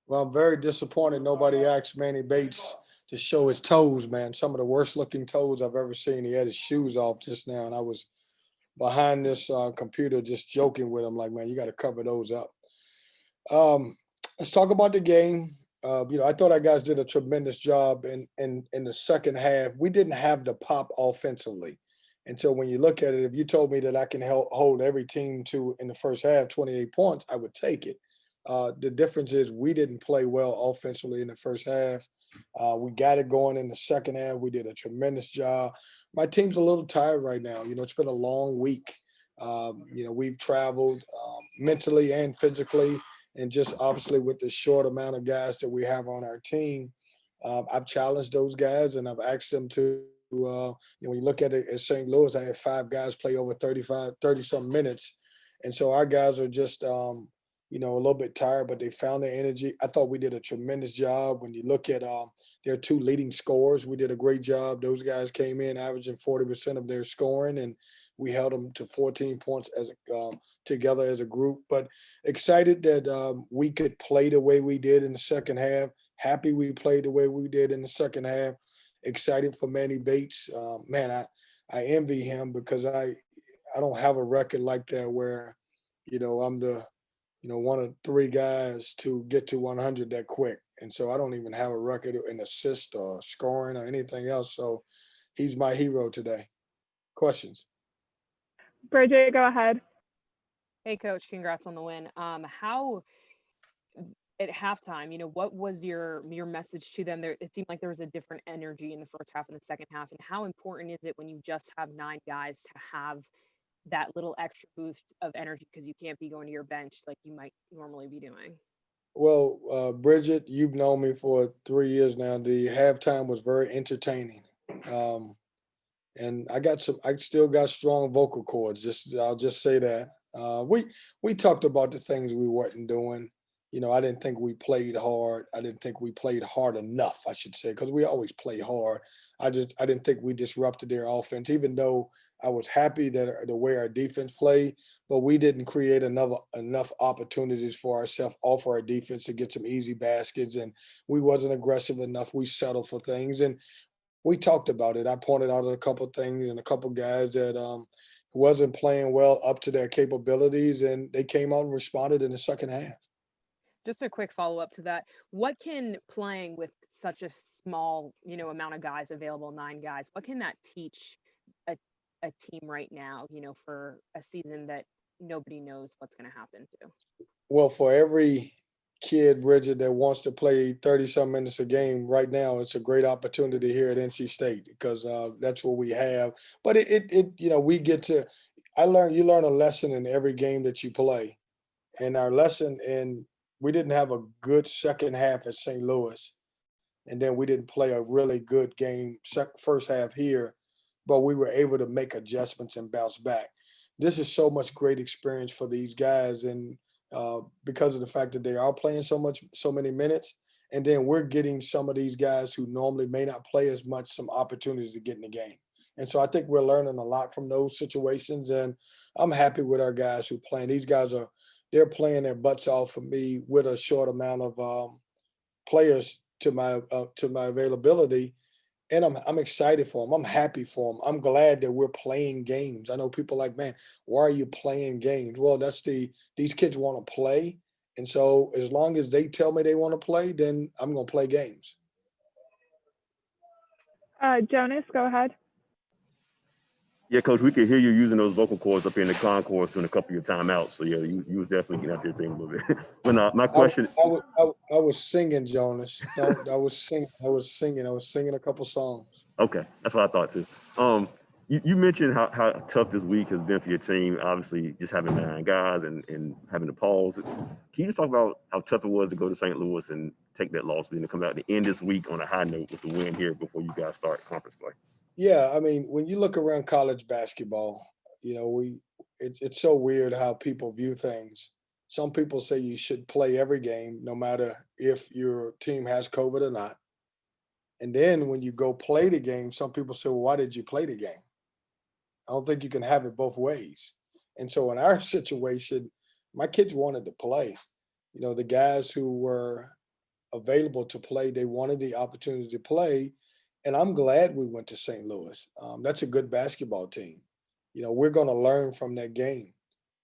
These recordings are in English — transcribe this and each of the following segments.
Well, I'm very disappointed nobody asked Manny Bates to show his toes, man. Some of the worst looking toes I've ever seen. He had his shoes off just now, and I was behind this computer just joking with him, like, man, you got to cover those up. Um, let's talk about the game. I thought our guys did a tremendous job in the second half. We didn't have the pop offensively. And so when you look at it, if you told me that I can hold every team to in the first half 28 points, I would take it. The difference is we didn't play well offensively in the first half. We got it going in the second half. We did a tremendous job. My team's a little tired right now. It's been a long week. We've traveled mentally and physically, and just obviously with the short amount of guys that we have on our team, I've challenged those guys and I've asked them to. When you look at it at St. Louis, I had 5 guys play over 30 some minutes. And so our guys are just, a little bit tired, but they found their energy. I thought we did a tremendous job. When you look at their 2 leading scorers, we did a great job. Those guys came in averaging 40% of their scoring, and we held them to 14 points together as a group. But excited that we could play the way we did in the second half. Happy we played the way we did in the second half. Excited for Manny Bates. Man, I envy him because I don't have a record like that where, I'm the one of 3 guys to get to 100 that quick. And so I don't even have a record in assist or scoring or anything else. So he's my hero today. Questions? Bridget, go ahead. Hey, Coach, congrats on the win. How at halftime, what was your message to them? It seemed like there was a different energy in the first half and the second half. And how important is it when you just have 9 guys to have that little extra boost of energy, because you can't be going to your bench like you might normally be doing? Well, Bridget, you've known me for 3 years now. The halftime was very entertaining. Um, and I still got strong vocal cords. I'll just say that. We talked about the things we weren't doing. I didn't think we played hard. I didn't think we played hard enough, I should say, because we always play hard. I didn't think we disrupted their offense, even though I was happy that the way our defense played, but we didn't create enough opportunities for ourselves off our defense to get some easy baskets, and we wasn't aggressive enough. We settled for things, and we talked about it. I pointed out a couple of things and a couple of guys that wasn't playing well up to their capabilities, and they came out and responded in the second half. Just a quick follow-up to that. What can playing with such a small, amount of guys available, 9 guys, what can that teach a, a team right now, for a season that nobody knows what's going to happen to? Well, for every kid, Bridget, that wants to play 30-some minutes a game right now, it's a great opportunity here at NC State because that's what we have. But we get to – you learn a lesson in every game that you play. And our lesson we didn't have a good second half at St. Louis, and then we didn't play a really good game first half here, but we were able to make adjustments and bounce back. This is so much great experience for these guys, and because of the fact that they are playing so many minutes, and then we're getting some of these guys who normally may not play as much some opportunities to get in the game. And so I think we're learning a lot from those situations, and I'm happy with our guys who are playing. These guys they're playing their butts off for me with a short amount of players to my availability, and I'm excited for them. I'm happy for them. I'm glad that we're playing games. I know people like, man, why are you playing games? Well, these kids want to play, and so as long as they tell me they want to play, then I'm going to play games. Jonas, go ahead. Yeah, Coach, we could hear you using those vocal cords up here in the concourse during a couple of your timeouts. So, yeah, you was definitely getting out there thing a little bit. But my question – I was singing, Jonas. No, I was singing a couple songs. Okay, that's what I thought, too. You mentioned how tough this week has been for your team, obviously just having 9 guys and having to pause. Can you just talk about how tough it was to go to St. Louis and take that loss and to come out to end this week on a high note with the win here before you guys start conference play? Yeah, I mean, when you look around college basketball, it's so weird how people view things. Some people say you should play every game, no matter if your team has COVID or not. And then when you go play the game, some people say, well, why did you play the game? I don't think you can have it both ways. And so in our situation, my kids wanted to play. The guys who were available to play. They wanted the opportunity to play. And I'm glad we went to St. Louis. That's a good basketball team. We're going to learn from that game.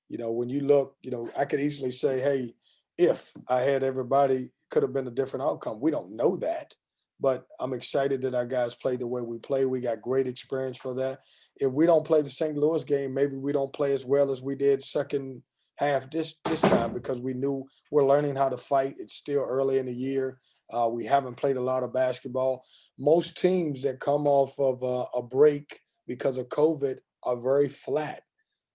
When you look, I could easily say, hey, if I had everybody, it could have been a different outcome. We don't know that, but I'm excited that our guys played the way we play. We got great experience for that. If we don't play the St. Louis game, maybe we don't play as well as we did second half this time, because we knew we're learning how to fight. It's still early in the year. We haven't played a lot of basketball. Most teams that come off of a break because of COVID are very flat.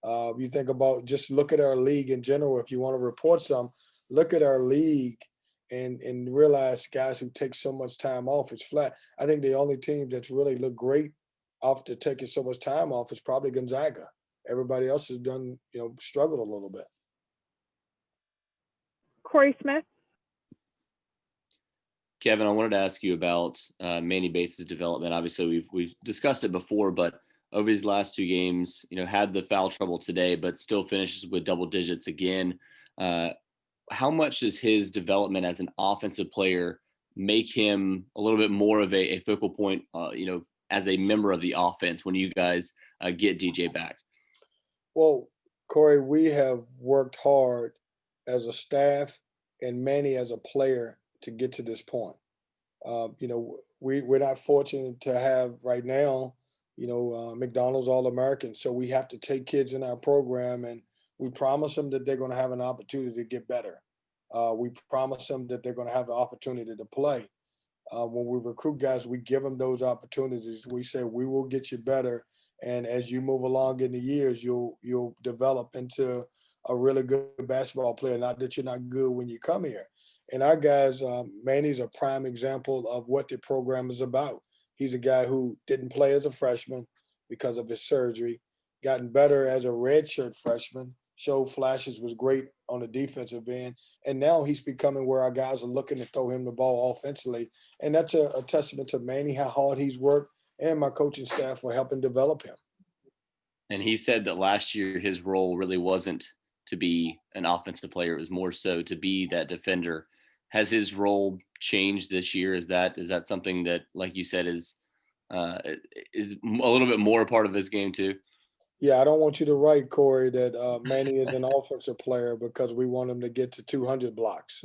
You think about, just look at our league in general. If you want to report some, look at our league and realize guys who take so much time off, it's flat. I think the only team that's really looked great after taking so much time off is probably Gonzaga. Everybody else has done, struggled a little bit. Corey Smith. Kevin, I wanted to ask you about Manny Batts' development. Obviously, we've discussed it before, but over these last two games, had the foul trouble today, but still finishes with double digits again. How much does his development as an offensive player make him a little bit more of a focal point, as a member of the offense when you guys get DJ back? Well, Corey, we have worked hard as a staff and Manny as a player to get to this point. We're not fortunate to have right now, McDonald's All-American. So we have to take kids in our program and we promise them that they're going to have an opportunity to get better. We promise them that they're going to have the opportunity to play. When we recruit guys, we give them those opportunities. We say, we will get you better. And as you move along in the years, you'll develop into a really good basketball player. Not that you're not good when you come here. And our guys, Manny's a prime example of what the program is about. He's a guy who didn't play as a freshman because of his surgery, gotten better as a redshirt freshman, showed flashes, was great on the defensive end. And now he's becoming where our guys are looking to throw him the ball offensively. And that's a testament to Manny, how hard he's worked, and my coaching staff for helping develop him. And he said that last year his role really wasn't to be an offensive player. It was more so to be that defender. Has his role changed this year? Is that something that, like you said, is a little bit more a part of his game too? Yeah, I don't want you to write, Corey, that Manny is an offensive player because we want him to get to 200 blocks.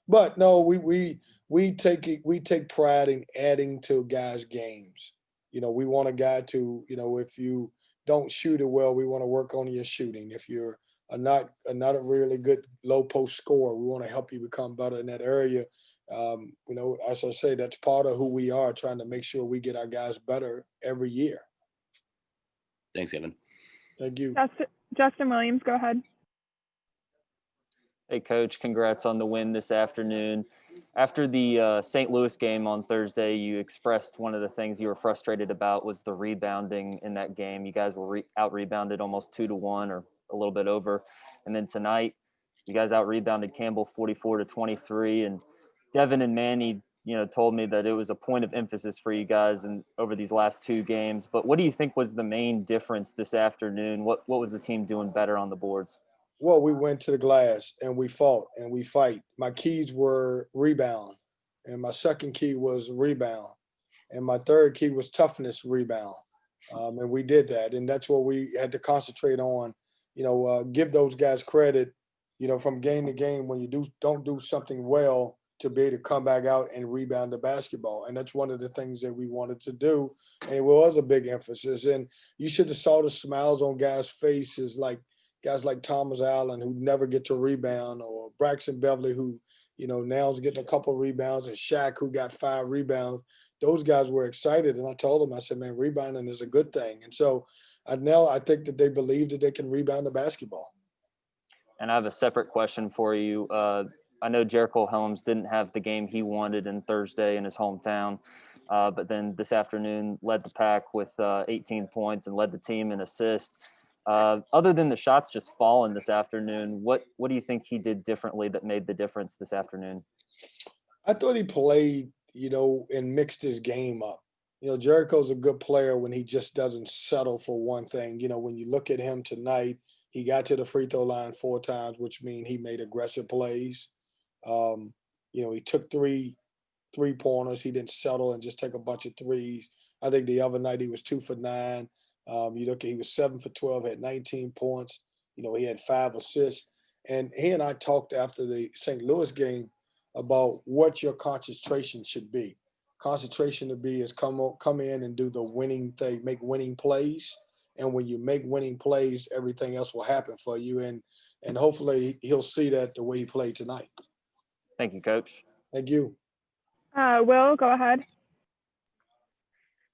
But no, we take pride in adding to guys' games. We want a guy to, if you don't shoot it well, we want to work on your shooting. If you're not a really good low post scorer, we want to help you become better in that area. As I say, that's part of who we are, trying to make sure we get our guys better every year. Thanks, Kevin. Thank you. Justin Williams, go ahead. Hey, Coach, congrats on the win this afternoon. After the St. Louis game on Thursday, you expressed one of the things you were frustrated about was the rebounding in that game. You guys were out-rebounded almost 2-1 or a little bit over. And then tonight, you guys out-rebounded Campbell 44-23. And Devin and Manny, told me that it was a point of emphasis for you guys and over these last two games. But what do you think was the main difference this afternoon? What was the team doing better on the boards? Well, we went to the glass and we fought and we fight. My keys were rebound, and my second key was rebound, and my third key was toughness rebound. And we did that, and that's what we had to concentrate on. Give those guys credit. From game to game, when you don't do something well, to be able to come back out and rebound the basketball. And that's one of the things that we wanted to do. And it was a big emphasis. And you should have saw the smiles on guys' faces, like guys like Thomas Allen, who never get to rebound, or Braxton Beverly, who, now is getting a couple of rebounds, and Shaq, who got 5 rebounds. Those guys were excited. And I told them, I said, man, rebounding is a good thing. And so now I think that they believe that they can rebound the basketball. And I have a separate question for you. I know Jericho Helms didn't have the game he wanted in Thursday in his hometown, but then this afternoon led the pack with 18 points and led the team in assists. Other than the shots just falling this afternoon, what do you think he did differently that made the difference this afternoon? I thought he played, and mixed his game up. Jericho's a good player when he just doesn't settle for one thing. When you look at him tonight, he got to the free throw line 4 times, which means he made aggressive plays. He took 3-pointers. He didn't settle and just take a bunch of threes. I think the other night he was 2 for 9. You look at, he was 7 for 12, had 19 points. He had 5 assists. And he and I talked after the St. Louis game about what your concentration should be. Concentration to be is come in and do the winning thing, make winning plays. And when you make winning plays, everything else will happen for you. And hopefully he'll see that the way he played tonight. Thank you, Coach. Thank you. Will, go ahead.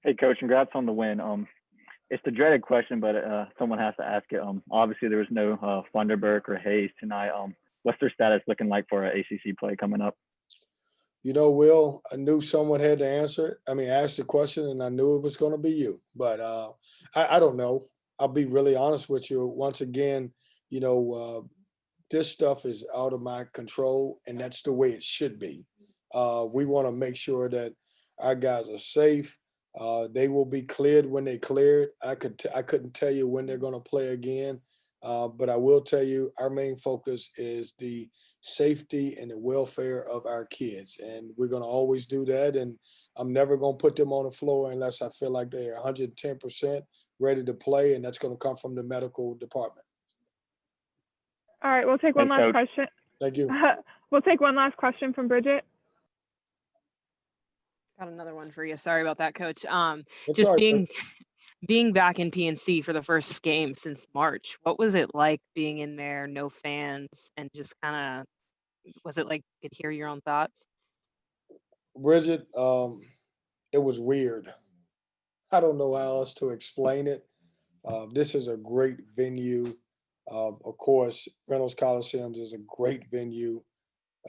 Hey, Coach, congrats on the win. It's the dreaded question, but someone has to ask it. Obviously, there was no Thunderbird or Haze tonight. What's their status looking like for an ACC play coming up? Will, I knew someone had to answer it. Ask the question, and I knew it was going to be you. But I don't know. I'll be really honest with you. Once again, this stuff is out of my control, and that's the way it should be. We want to make sure that our guys are safe. They will be cleared when they cleared. I couldn't tell you when they're going to play again, but I will tell you our main focus is the safety and the welfare of our kids, and we're going to always do that. And I'm never going to put them on the floor unless I feel like they're 110% ready to play, and that's going to come from the medical department. All right, we'll take one last question. Thank you. We'll take one last question from Bridget. Got another one for you. Sorry about that, Coach. That's Just all right. being back in PNC for the first game since March. What was it like being in there, no fans, and just kind of, was it like you could hear your own thoughts? Bridget, it was weird. I don't know how else to explain it. This is a great venue. Of course, Reynolds Coliseum is a great venue.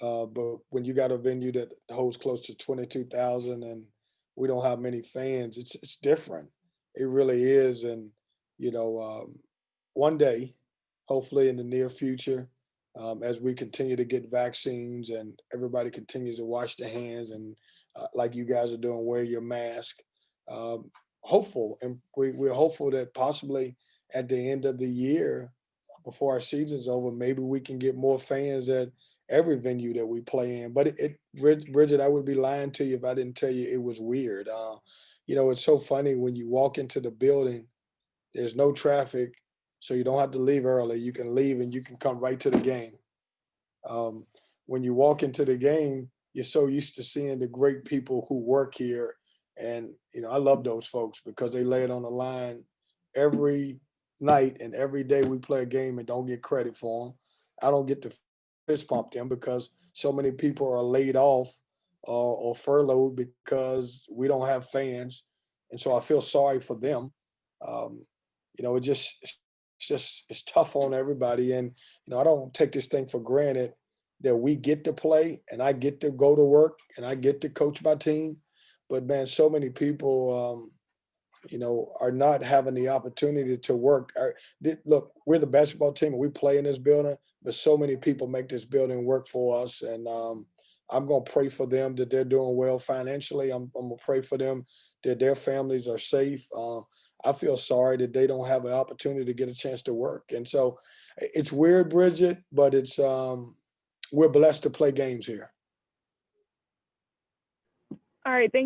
But when you got a venue that holds close to 22,000 and we don't have many fans, it's different. It really is. And, one day, hopefully in the near future, as we continue to get vaccines and everybody continues to wash their hands and like you guys are doing, wear your mask, hopeful. And we're hopeful that possibly at the end of the year, before our season's over, maybe we can get more fans at every venue that we play in. But Bridget, I would be lying to you if I didn't tell you it was weird. It's so funny when you walk into the building, there's no traffic, so you don't have to leave early. You can leave and you can come right to the game. When you walk into the game, you're so used to seeing the great people who work here. And, I love those folks because they lay it on the line every night and every day we play a game and don't get credit for them. I don't get to fist pump them because so many people are laid off or furloughed because we don't have fans. And so I feel sorry for them. It's tough on everybody. And, I don't take this thing for granted that we get to play and I get to go to work and I get to coach my team. But man, so many people, are not having the opportunity to work. Look, we're the basketball team and we play in this building, but so many people make this building work for us. And I'm going to pray for them that they're doing well financially. I'm going to pray for them that their families are safe. I feel sorry that they don't have an opportunity to get a chance to work. And so it's weird, Bridget, but it's we're blessed to play games here. All right, thank